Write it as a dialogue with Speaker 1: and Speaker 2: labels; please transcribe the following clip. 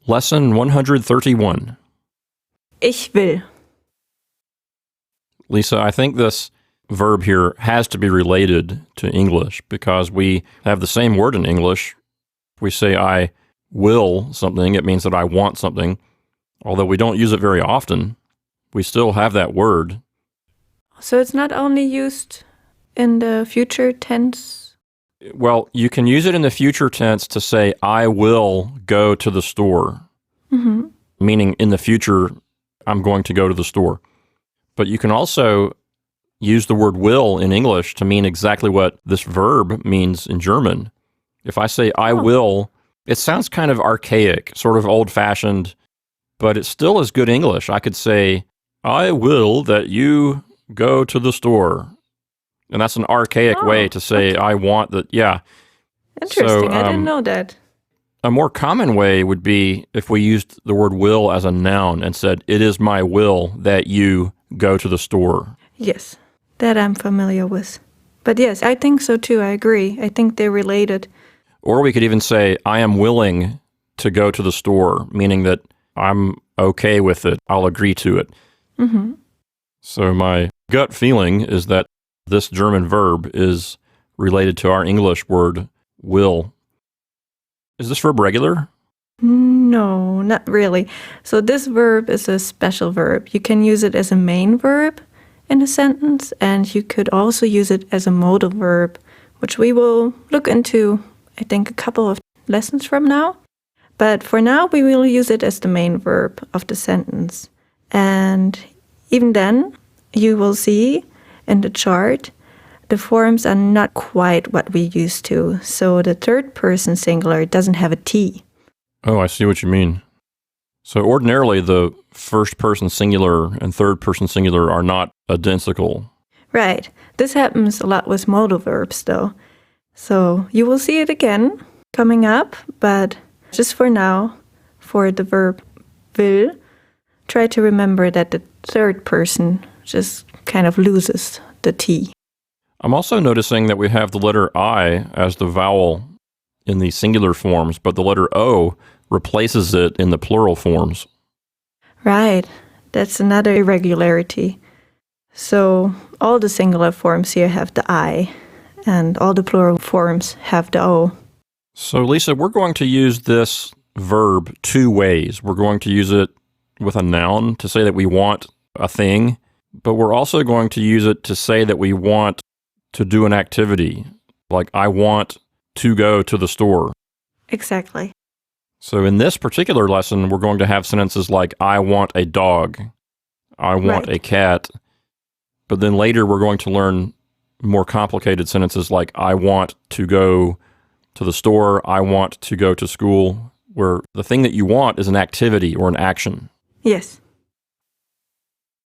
Speaker 1: Lesson 131.
Speaker 2: Ich will.
Speaker 1: Lisa, I think this verb here has to be related to English because we have the same word in English. If we say I will something, it means that I want something. Although we don't use it very often, we still have that word.
Speaker 2: So it's not only used in the future tense?
Speaker 1: Well, you can use it in the future tense to say, I will go to the store.
Speaker 2: Mm-hmm.
Speaker 1: Meaning in the future, I'm going to go to the store. But you can also use the word will in English to mean exactly what this verb means in German. If I say I will, it sounds kind of archaic, sort of old-fashioned, but it still is good English. I could say, I will that you go to the store. And that's an archaic way to say, I want that, yeah.
Speaker 2: Interesting,
Speaker 1: So,
Speaker 2: I didn't know that.
Speaker 1: A more common way would be if we used the word will as a noun and said, it is my will that you go to the store.
Speaker 2: Yes, that I'm familiar with. But yes, I think so too, I agree. I think they're related.
Speaker 1: Or we could even say, I am willing to go to the store, meaning that I'm okay with it. I'll agree to it.
Speaker 2: Mm-hmm.
Speaker 1: So my gut feeling is that this German verb is related to our English word will. Is this verb regular?
Speaker 2: No, not really. So this verb is a special verb. You can use it as a main verb in a sentence, and you could also use it as a modal verb, which we will look into, I think, a couple of lessons from now. But for now, we will use it as the main verb of the sentence. And even then, you will see in the chart, the forms are not quite what we used to. So the third person singular doesn't have a T.
Speaker 1: Oh, I see what you mean. So ordinarily, the first person singular and third person singular are not identical.
Speaker 2: Right. This happens a lot with modal verbs, though. So you will see it again coming up, but just for now, for the verb will, try to remember that the third person just kind of loses the T.
Speaker 1: I'm also noticing that we have the letter I as the vowel in the singular forms, but the letter O replaces it in the plural forms.
Speaker 2: Right. That's another irregularity. So all the singular forms here have the I, and all the plural forms have the O.
Speaker 1: So Lisa, we're going to use this verb two ways. We're going to use it with a noun to say that we want a thing, but we're also going to use it to say that we want to do an activity, like I want to go to the store.
Speaker 2: Exactly.
Speaker 1: So in this particular lesson, we're going to have sentences like I want a dog, I want a cat, but then later we're going to learn more complicated sentences like I want to go to the store, I want to go to school, where the thing that you want is an activity or an action.
Speaker 2: Yes.